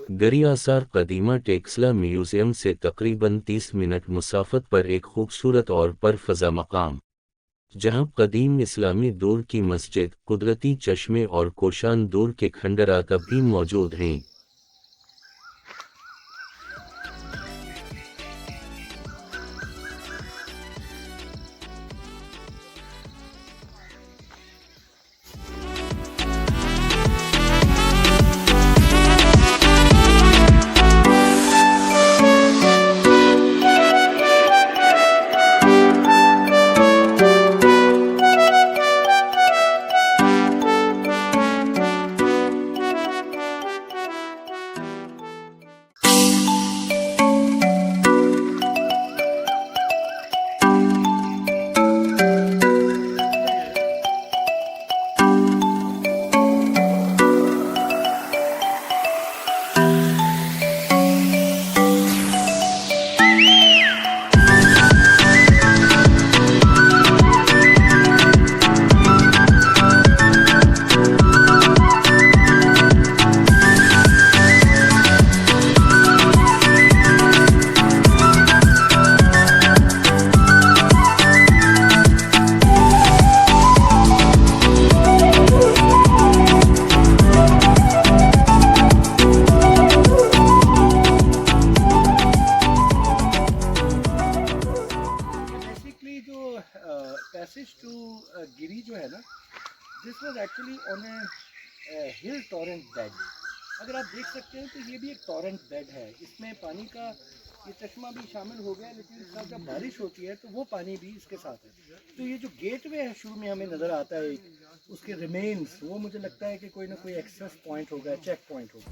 گری آثار قدیمہ ٹیکسلا میوزیم سے تقریباً 30 منٹ مسافت پر ایک خوبصورت اور پرفضا مقام، جہاں قدیم اسلامی دور کی مسجد، قدرتی چشمے اور کوشان دور کے کھنڈرات اب بھی موجود ہیں۔ پیسج ٹو گری جو ہے نا، دس واز ایکچولی آن اے ہل ٹورنٹ بیڈ۔ اگر آپ دیکھ سکتے ہیں تو یہ بھی ایک ٹورنٹ بیڈ ہے، اس میں پانی کا یہ چشمہ بھی شامل ہو گیا، لیکن اس کا جب بارش ہوتی ہے تو وہ پانی بھی اس کے ساتھ ہے۔ تو یہ جو گیٹ وے ہے شروع میں ہمیں نظر آتا ہے اس کے ریمینس، وہ مجھے لگتا ہے کہ کوئی نہ کوئی ایکسیس پوائنٹ ہوگا، چیک پوائنٹ ہوگا۔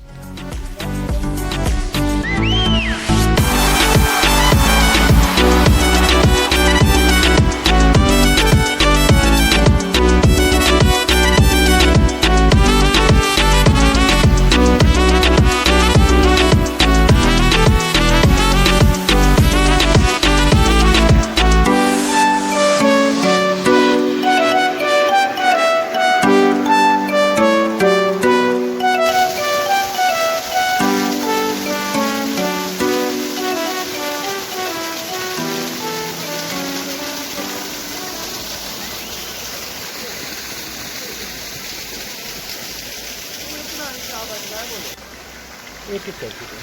ایک ایک کر چکے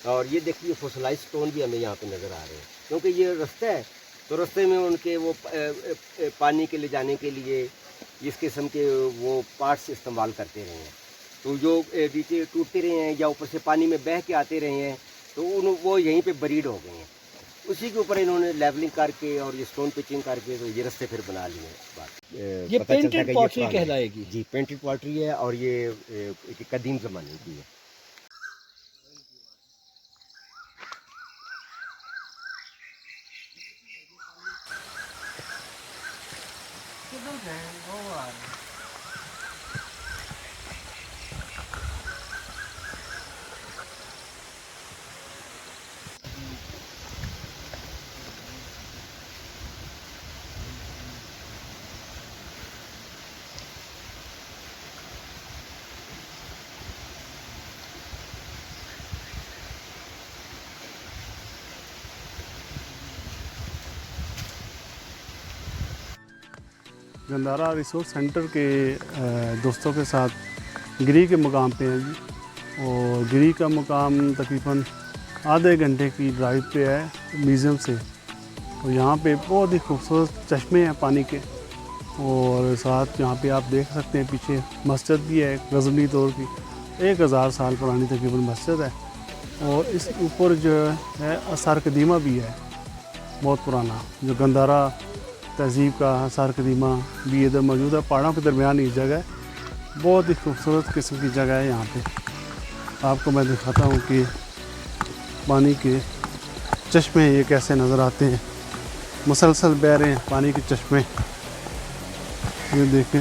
اور یہ دیکھیے فوسلائز سٹون بھی ہمیں یہاں پہ نظر آ رہے ہیں، کیونکہ یہ رستہ ہے تو رستے میں ان کے وہ پانی کے لے جانے کے لیے اس قسم کے وہ پارٹس استعمال کرتے رہے ہیں، تو جو نیچے ٹوٹتے رہے ہیں یا اوپر سے پانی میں بہہ کے آتے رہے ہیں تو وہ یہیں پہ بریڈ ہو گئے ہیں، اسی کے اوپر انہوں نے لیولنگ کر کے اور یہ سٹون پچنگ کر کے تو یہ رستے پھر بنا لیے ہیں۔ یہ پینٹڈ پاٹری کہلائے گی؟ جی پینٹڈ پاٹری ہے اور یہ قدیم زمانے کی ہے۔ گندھارا ریسورس سینٹر کے دوستوں کے ساتھ گری کے مقام پہ ہیں جی، اور گری کا مقام تقریباً آدھے گھنٹے کی ڈرائیو پہ ہے میوزیم سے، اور یہاں پہ بہت ہی خوبصورت چشمے ہیں پانی کے، اور ساتھ یہاں پہ آپ دیکھ سکتے ہیں پیچھے مسجد بھی ہے غزنوی دور کی، 1000 سال پرانی تقریباً مسجد ہے، اور اس اوپر جو ہے آثار قدیمہ بھی ہے بہت پرانا، جو گندھارا تہذیب کا آثار قدیمہ بھی ادھر موجود ہے۔ پہاڑوں کے درمیان یہ جگہ ہے، بہت ہی خوبصورت قسم کی جگہ ہے۔ یہاں پہ آپ کو میں دکھاتا ہوں کہ پانی کے چشمے یہ کیسے نظر آتے ہیں، مسلسل بہہ رہے ہیں پانی کے چشمے، یہ دیکھیں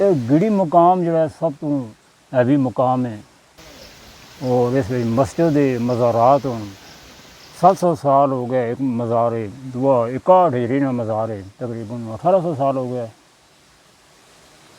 ਇਹ ਗਿੜੀ ਮੁਕਾਮ ਜਿਹੜਾ ਸਭ ਤੋਂ ਹੈਵੀ ਮੁਕਾਮ ਹੈ, ਔਰ ਇਸ ਵਿੱਚ ਮਸਜਿਦ ਦੇ ਮਜ਼ਾਰਾਤ ਹੋਣ 700 ਸਾਲ ਹੋ ਗਏ। ਇੱਕ ਮਜ਼ਾਰ ਹੈ, ਦੂਆ 61 ਹਿਜਰੀ ਨਾਲ ਮਜ਼ਾਰ ਹੈ, ਤਕਰੀਬਨ 1800 ਸਾਲ ਹੋ ਗਏ।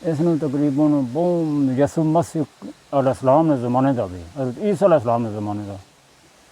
ਇਸ ਨੂੰ ਤਕਰੀਬਨ ਬਹੁਤ ਯਸੂ ਮਸੀਹ ਅਲੈਹਿਸਲਾਮ ਦੇ ਜ਼ਮਾਨੇ ਦਾ ਵੀ, ਹਜ਼ਰਤ ਈਸਾ ਅਲੈਹਿਸਲਾਮ ਦੇ ਜ਼ਮਾਨੇ ਦਾ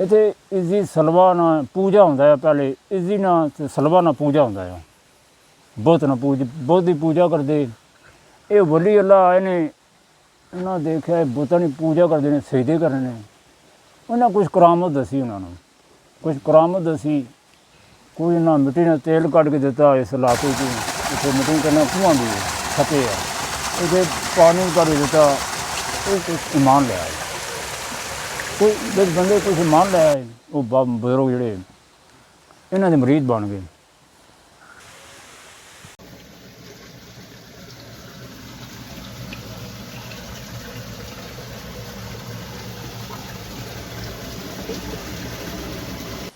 ਇੱਥੇ ਇਜ਼ੀ ਸਲਵਾ ਨਾਲ ਪੂਜਾ ਹੁੰਦਾ ਹੈ। ਪਹਿਲੇ ਇਜ਼ੀ ਨਾਲ ਤੇ ਸਲਵਾ ਨਾਲ ਪੂਜਾ ਹੁੰਦਾ ਹੈ। ਬੁੱਤ ਦੀ ਪੂਜਾ ਕਰਦੇ। ਇਹ ਵਲੀ ਅੱਲਾ ਇਹਨੇ ਇਹਨਾਂ ਦੇਖਿਆ ਬੁੱਤਾਂ ਦੀ ਪੂਜਾ ਕਰਦੇ ਨੇ, ਸਜਦੇ ਕਰਦੇ ਨੇ। ਉਹਨਾਂ ਕੁਛ ਕਰਾਮਤ ਦੱਸੀ, ਉਹਨਾਂ ਨੂੰ ਕੁਛ ਕਰਾਮਤ ਦੱਸੀ। ਕੋਈ ਇਹਨਾਂ ਮਿੱਟੀ ਨਾਲ ਤੇਲ ਕੱਢ ਕੇ ਦਿੱਤਾ ਇਸ ਇਲਾਕੇ 'ਚ, ਇੱਥੇ ਮਿੱਟੀ ਕਰਨਾ ਖੂਹਾਂ ਦੀ ਫਤਿਹ ਹੈ। ਇੱਥੇ ਪਾਣੀ ਕੱਢ ਦਿੱਤਾ। ਉਹ ਕੁਛ ਇਮਾਨ ਲਿਆ ਹੈ। ਕੋਈ ਜਿਹੜੇ ਬੰਦੇ ਕੁਛ ਇਮਾਨ ਲਿਆ ਹੈ, ਉਹ ਬਜ਼ੁਰਗ ਜਿਹੜੇ ਇਹਨਾਂ ਦੇ ਮਰੀਦ ਬਣ ਗਏ।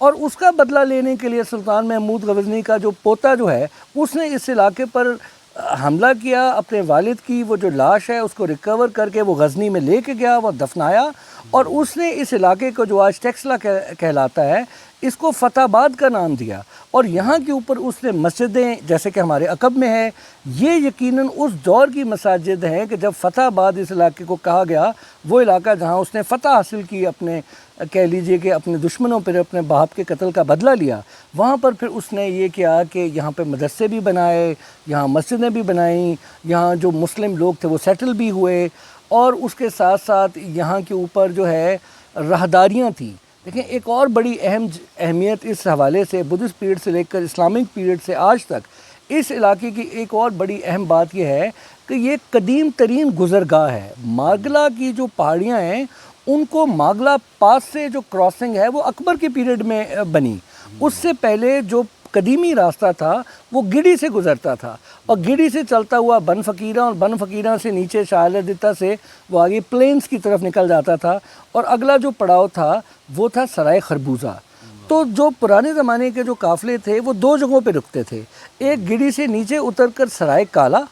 اور اس کا بدلہ لینے کے لیے سلطان محمود غزنوی کا جو پوتا جو ہے اس نے اس علاقے پر حملہ کیا، اپنے والد کی وہ جو لاش ہے اس کو ریکور کر کے وہ غزنی میں لے کے گیا، وہ دفنایا، اور اس نے اس علاقے کو جو آج ٹیکسلا کہلاتا ہے اس کو فتح آباد کا نام دیا، اور یہاں کے اوپر اس نے مسجدیں جیسے کہ ہمارے عقب میں ہے، یہ یقیناً اس دور کی مساجد ہیں کہ جب فتح آباد اس علاقے کو کہا گیا، وہ علاقہ جہاں اس نے فتح حاصل کی، اپنے کہہ لیجئے کہ اپنے دشمنوں پر اپنے باپ کے قتل کا بدلہ لیا، وہاں پر پھر اس نے یہ کیا کہ یہاں پہ مدرسے بھی بنائے، یہاں مسجدیں بھی بنائیں، یہاں جو مسلم لوگ تھے وہ سیٹل بھی ہوئے، اور اس کے ساتھ ساتھ یہاں کے اوپر جو ہے راہداریاں تھیں۔ دیکھیں ایک اور بڑی اہمیت اس حوالے سے بدھسٹ پیریڈ سے لے کر اسلامک پیریڈ سے آج تک اس علاقے کی ایک اور بڑی اہم بات یہ ہے کہ یہ قدیم ترین گزرگاہ ہے۔ ماگلا کی جو پہاڑیاں ہیں ان کو ماگلا پاس سے جو کراسنگ ہے وہ اکبر کے پیریڈ میں بنی، اس سے پہلے جو قدیمی راستہ تھا وہ گڑی سے گزرتا تھا، اور گڑی سے چلتا ہوا بن فقیرہ، اور بن فقیرہ سے نیچے شاہ دتا سے وہ آگے پلینز کی طرف نکل جاتا تھا، اور اگلا جو پڑاؤ تھا وہ تھا سرائے خربوزہ۔ تو جو پرانے زمانے کے جو قافلے تھے وہ دو جگہوں پہ رکتے تھے، ایک گڑی سے نیچے اتر کر سرائے کالا،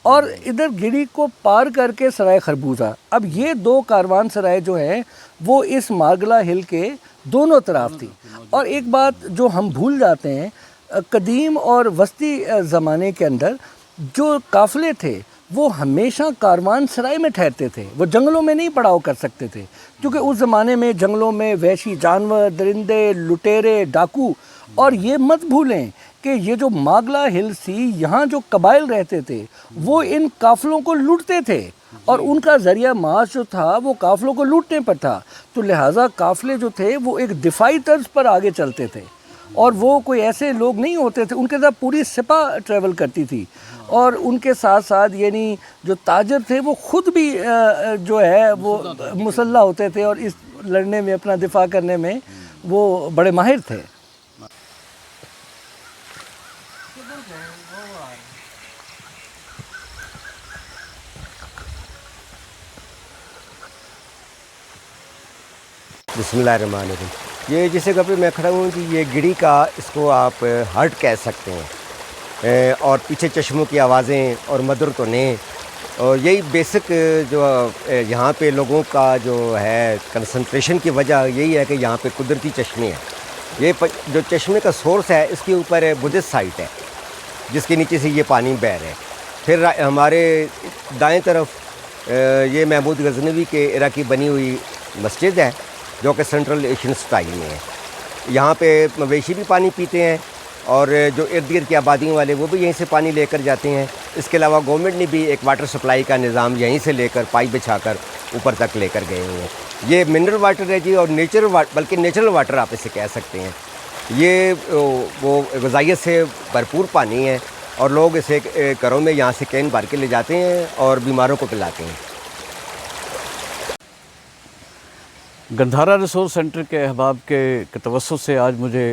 اور ادھر گڑی کو پار کر کے سرائے خربوزہ۔ اب یہ دو کاروان سرائے جو ہیں وہ اس ماگلا ہل کے دونوں طرف تھی۔ اور ایک بات جو ہم بھول جاتے ہیں، قدیم اور وسطی زمانے کے اندر جو قافلے تھے وہ ہمیشہ کاروان سرائے میں ٹھہرتے تھے، وہ جنگلوں میں نہیں پڑاؤ کر سکتے تھے، کیونکہ اس زمانے میں جنگلوں میں وحشی جانور، درندے، لٹیرے، ڈاکو، اور یہ مت بھولیں کہ یہ جو ماگلا ہل سی یہاں جو قبائل رہتے تھے وہ ان قافلوں کو لوٹتے تھے، اور ان کا ذریعہ معاش جو تھا وہ قافلوں کو لوٹنے پر تھا، تو لہٰذا قافلے جو تھے وہ ایک دفاعی طرز پر آگے چلتے تھے، اور وہ کوئی ایسے لوگ نہیں ہوتے تھے، ان کے ساتھ پوری سپاہ ٹریول کرتی تھی، اور ان کے ساتھ ساتھ یعنی جو تاجر تھے وہ خود بھی جو ہے وہ مسلح ہوتے تھے، اور اس لڑنے میں اپنا دفاع کرنے میں وہ بڑے ماہر تھے۔ بسم اللہ الرحمن الرحیم۔ یہ جس جگہ پہ میں کھڑا ہوں کہ یہ گڑی کا اس کو آپ ہرٹ کہہ سکتے ہیں، اور پیچھے چشموں کی آوازیں اور مدر تونے، اور یہی بیسک جو یہاں پہ لوگوں کا جو ہے کنسنٹریشن کی وجہ یہی ہے کہ یہاں پہ قدرتی چشمے ہیں۔ یہ جو چشمے کا سورس ہے اس کے اوپر بدھسٹ سائٹ ہے جس کے نیچے سے یہ پانی بہہ رہا ہے۔ پھر ہمارے دائیں طرف یہ محمود غزنوی کے ایرا کی بنی ہوئی مسجد ہے جو کہ سینٹرل ایشین سٹائل میں ہے۔ یہاں پہ مویشی بھی پانی پیتے ہیں، اور جو ارد گرد کی آبادیوں والے وہ بھی یہیں سے پانی لے کر جاتے ہیں۔ اس کے علاوہ گورنمنٹ نے بھی ایک واٹر سپلائی کا نظام یہیں سے لے کر پائپ بچھا کر اوپر تک لے کر گئے ہوئے ہیں۔ یہ منرل واٹر ہے جی، اور بلکہ نیچرل واٹر آپ اسے کہہ سکتے ہیں۔ یہ وہ غذائیت سے بھرپور پانی ہے، اور لوگ اسے گھروں میں یہاں سے کین بھر کے لے جاتے ہیں اور بیماروں کو پلاتے ہیں۔ گندھارا ریسورس سینٹر کے احباب کے توسط سے آج مجھے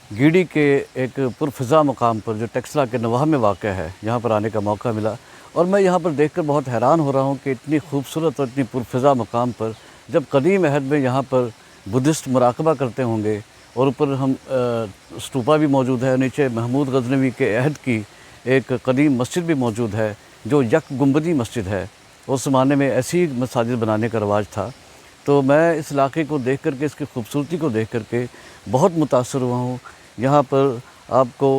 گیڑی کے ایک پرفضا مقام پر جو ٹیکسلا کے نواح میں واقع ہے یہاں پر آنے کا موقع ملا، اور میں یہاں پر دیکھ کر بہت حیران ہو رہا ہوں کہ اتنی خوبصورت اور اتنی پرفضا مقام پر جب قدیم عہد میں یہاں پر بدھسٹ مراقبہ کرتے ہوں گے، اور اوپر ہم اسٹوپا بھی موجود ہے، نیچے محمود غزنوی کے عہد کی ایک قدیم مسجد بھی موجود ہے جو یک گنبدی مسجد ہے۔ اس زمانے میں ایسی مساجد بنانے کا رواج تھا۔ تو میں اس علاقے کو دیکھ کر کے، اس کی خوبصورتی کو دیکھ کر کے بہت متاثر ہوا ہوں۔ یہاں پر آپ کو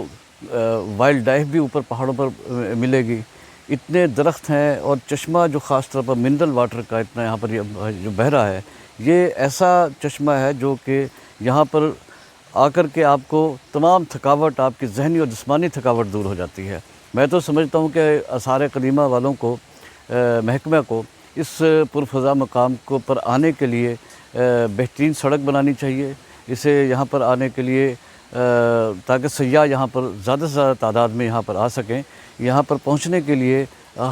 وائلڈ لائف بھی اوپر پہاڑوں پر ملے گی، اتنے درخت ہیں، اور چشمہ جو خاص طور پر منرل واٹر کا اتنا یہاں پر جو بہہ رہا ہے، یہ ایسا چشمہ ہے جو کہ یہاں پر آ کر کے آپ کو تمام تھکاوٹ، آپ کی ذہنی اور جسمانی تھکاوٹ دور ہو جاتی ہے۔ میں تو سمجھتا ہوں کہ آثار قدیمہ والوں کو، محکمہ کو اس پرفضا مقام کو پر آنے کے لیے بہترین سڑک بنانی چاہیے، اسے یہاں پر آنے کے لیے تاکہ سیاح یہاں پر زیادہ سے زیادہ تعداد میں یہاں پر آ سکیں۔ یہاں پر پہنچنے کے لیے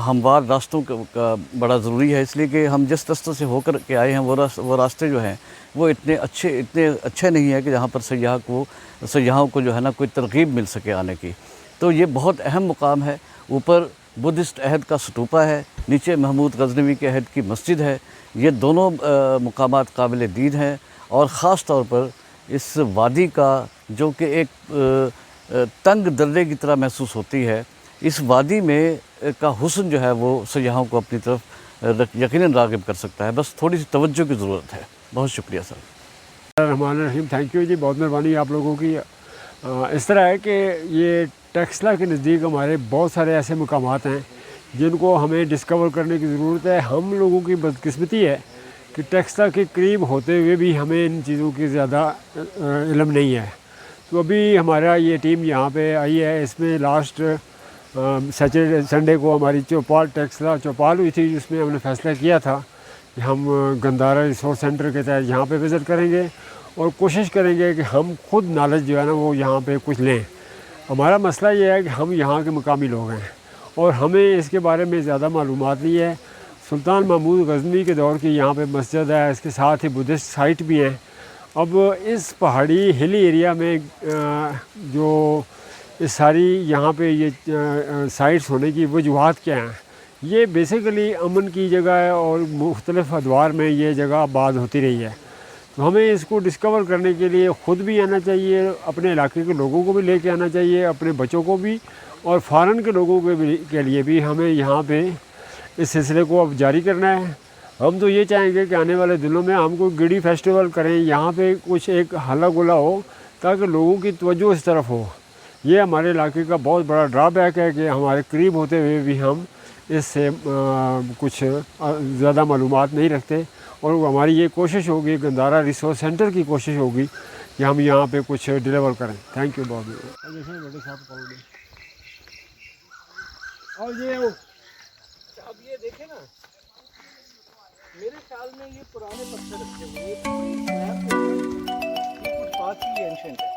ہموار راستوں کا بڑا ضروری ہے، اس لیے کہ ہم جس راستے سے ہو کر کے آئے ہیں وہ راستے جو ہیں وہ اتنے اچھے نہیں ہیں کہ جہاں پر سیاحوں کو جو ہے نا کوئی ترغیب مل سکے آنے کی۔ تو یہ بہت اہم مقام ہے۔ اوپر بدھسٹ عہد کا سٹوپا ہے، نیچے محمود غزنوی کے عہد کی مسجد ہے۔ یہ دونوں مقامات قابل دید ہیں، اور خاص طور پر اس وادی کا جو کہ ایک تنگ درے کی طرح محسوس ہوتی ہے، اس وادی میں کا حسن جو ہے وہ سیاحوں کو اپنی طرف یقیناً راغب کر سکتا ہے. بس تھوڑی سی توجہ کی ضرورت ہے. بہت شکریہ سر. الرحمن الرحیم. تھینک یو جی، بہت مہربانی آپ لوگوں کی. اس طرح ہے کہ یہ ٹیکسلا کے نزدیک ہمارے بہت سارے ایسے مقامات ہیں جن کو ہمیں ڈسکور کرنے کی ضرورت ہے. ہم لوگوں کی بدقسمتی ہے کہ ٹیکسلا کے قریب ہوتے ہوئے بھی ہمیں ان چیزوں کی زیادہ علم نہیں ہے. تو ابھی ہمارا یہ ٹیم یہاں پہ آئی ہے. اس میں لاسٹ سیٹرڈے سنڈے کو ہماری چوپال ٹیکسلا چوپال ہوئی تھی، جس میں ہم نے فیصلہ کیا تھا کہ ہم گندھارا ریسورس سینٹر کے تحت یہاں پہ وزٹ کریں گے اور کوشش کریں گے کہ ہم خود نالج جو ہے نا وہ یہاں پہ کچھ لیں. ہمارا مسئلہ یہ ہے کہ ہم یہاں کے مقامی لوگ ہیں اور ہمیں اس کے بارے میں زیادہ معلومات نہیں ہے. سلطان محمود غزنوی کے دور کی یہاں پہ مسجد ہے، اس کے ساتھ ہی بدھسٹ سائٹ بھی ہیں. اب اس پہاڑی ہلی ایریا میں جو اس ساری یہاں پہ یہ سائٹس ہونے کی وجوہات کیا ہیں؟ یہ بیسیکلی امن کی جگہ ہے اور مختلف ادوار میں یہ جگہ آباد ہوتی رہی ہے. تو ہمیں اس کو ڈسکور کرنے کے لیے خود بھی آنا چاہیے، اپنے علاقے کے لوگوں کو بھی لے کے آنا چاہیے، اپنے بچوں کو بھی، اور فارن کے لوگوں کے لیے بھی ہمیں یہاں پہ اس سلسلے کو اب جاری کرنا ہے. ہم تو یہ چاہیں گے کہ آنے والے دنوں میں ہم کو گڑی فیسٹیول کریں، یہاں پہ کچھ ایک ہلا گلا ہو تاکہ لوگوں کی توجہ اس طرف ہو. یہ ہمارے علاقے کا بہت بڑا ڈرا بیک ہے کہ ہمارے قریب ہوتے ہوئے بھی ہم اس سے کچھ زیادہ معلومات نہیں رکھتے. اور ہماری یہ کوشش ہوگی، گندھارا ریسورس سینٹر کی کوشش ہوگی کہ ہم یہاں پہ کچھ ڈیلیور کریں. تھینک یو بہت بہت. اور یہ اب یہ دیکھیں نا، میرے خیال میں یہ پرانے پتھر رکھے ہوئے ہیں، یہ پوری سلیب جو ہے یہ کچھ بات ہی اینشنٹ ہے.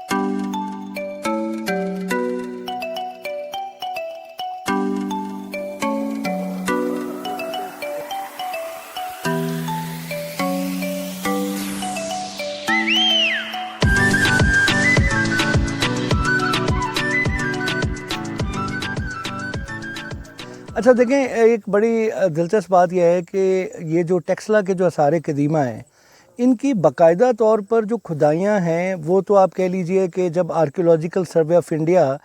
اچھا دیکھیں، ایک بڑی دلچسپ بات یہ ہے کہ یہ جو ٹیکسلا کے جو آثار قدیمہ ہیں، ان کی باقاعدہ طور پر جو کھدائیاں ہیں وہ تو آپ کہہ لیجئے کہ جب archaeological survey of India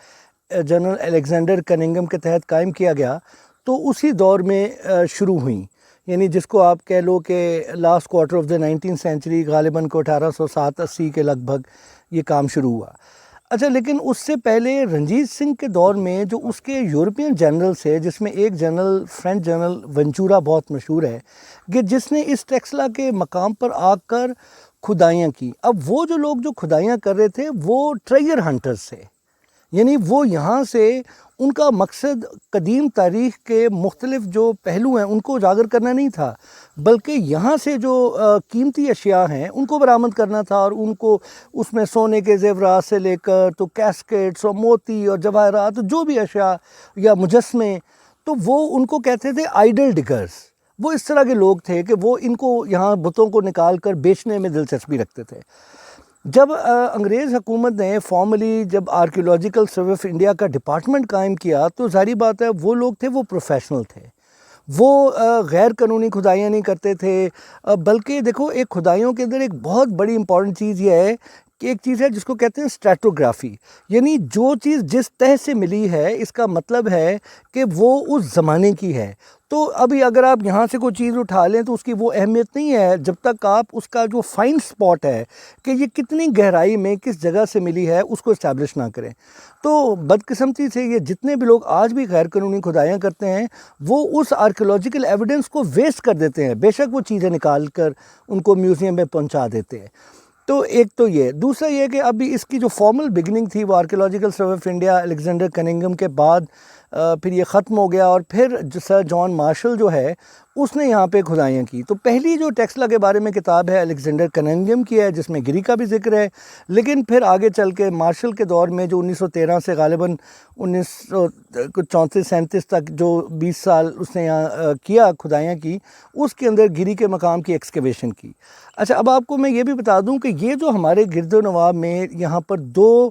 general Alexander Cunningham کے تحت قائم کیا گیا تو اسی دور میں شروع ہوئیں. یعنی جس کو آپ کہہ لو کہ last quarter of the 19th century, غالباً کو 1807-80 کے لگ بھگ یہ کام شروع ہوا. اچھا، لیکن اس سے پہلے رنجیت سنگھ کے دور میں جو اس کے یورپین جنرل سے، جس میں ایک جنرل فرینچ جنرل ونچورا بہت مشہور ہے، کہ جس نے اس ٹیکسلا کے مقام پر آ کر کھدائیاں کی. اب وہ جو لوگ جو کھدائیاں کر رہے تھے وہ ٹریجر ہنٹرز تھے. یعنی وہ یہاں سے ان کا مقصد قدیم تاریخ کے مختلف جو پہلو ہیں ان کو اجاگر کرنا نہیں تھا، بلکہ یہاں سے جو قیمتی اشیاء ہیں ان کو برآمد کرنا تھا، اور ان کو اس میں سونے کے زیورات سے لے کر تو کیسکیٹس اور موتی اور جواہرات جو بھی اشیاء یا مجسمے، تو وہ ان کو کہتے تھے آئیڈل ڈگرز. وہ اس طرح کے لوگ تھے کہ وہ ان کو یہاں بتوں کو نکال کر بیچنے میں دلچسپی رکھتے تھے. جب انگریز حکومت نے فارملی جب آرکیولوجیکل سروے آف انڈیا کا ڈپارٹمنٹ قائم کیا تو ظاہری بات ہے وہ لوگ تھے، وہ پروفیشنل تھے، وہ غیر قانونی کھدائیاں نہیں کرتے تھے. بلکہ دیکھو، ایک کھدائیوں کے اندر ایک بہت بڑی امپورٹنٹ چیز یہ ہے کہ ایک چیز ہے جس کو کہتے ہیں اسٹریٹوگرافی. یعنی جو چیز جس تہ سے ملی ہے اس کا مطلب ہے کہ وہ اس زمانے کی ہے. تو ابھی اگر آپ یہاں سے کوئی چیز اٹھا لیں تو اس کی وہ اہمیت نہیں ہے جب تک آپ اس کا جو فائن سپاٹ ہے کہ یہ کتنی گہرائی میں کس جگہ سے ملی ہے اس کو اسٹیبلش نہ کریں. تو بدقسمتی سے یہ جتنے بھی لوگ آج بھی غیر قانونی کھدائیاں کرتے ہیں وہ اس آرکیولوجیکل ایویڈنس کو ویسٹ کر دیتے ہیں. بے شک وہ چیزیں نکال کر ان کو میوزیم میں پہنچا دیتے ہیں. تو ایک تو یہ، دوسرا یہ کہ ابھی اس کی جو فارمل بگننگ تھی وہ archaeological survey of India Alexander Cunningham کے بعد پھر یہ ختم ہو گیا، اور پھر سر جان مارشل جو ہے اس نے یہاں پہ کھدائیاں کی. تو پہلی جو ٹیکسلا کے بارے میں کتاب ہے الیگزینڈر کننگھم کی ہے جس میں گری کا بھی ذکر ہے. لیکن پھر آگے چل کے مارشل کے دور میں جو 1913 سے غالباً 1934-37 تک جو 20 سال اس نے یہاں کیا کھدائیاں کی، اس کے اندر گری کے مقام کی ایکسکیویشن کی. اچھا، اب آپ کو میں یہ بھی بتا دوں کہ یہ جو ہمارے گرد و نواح میں یہاں پر دو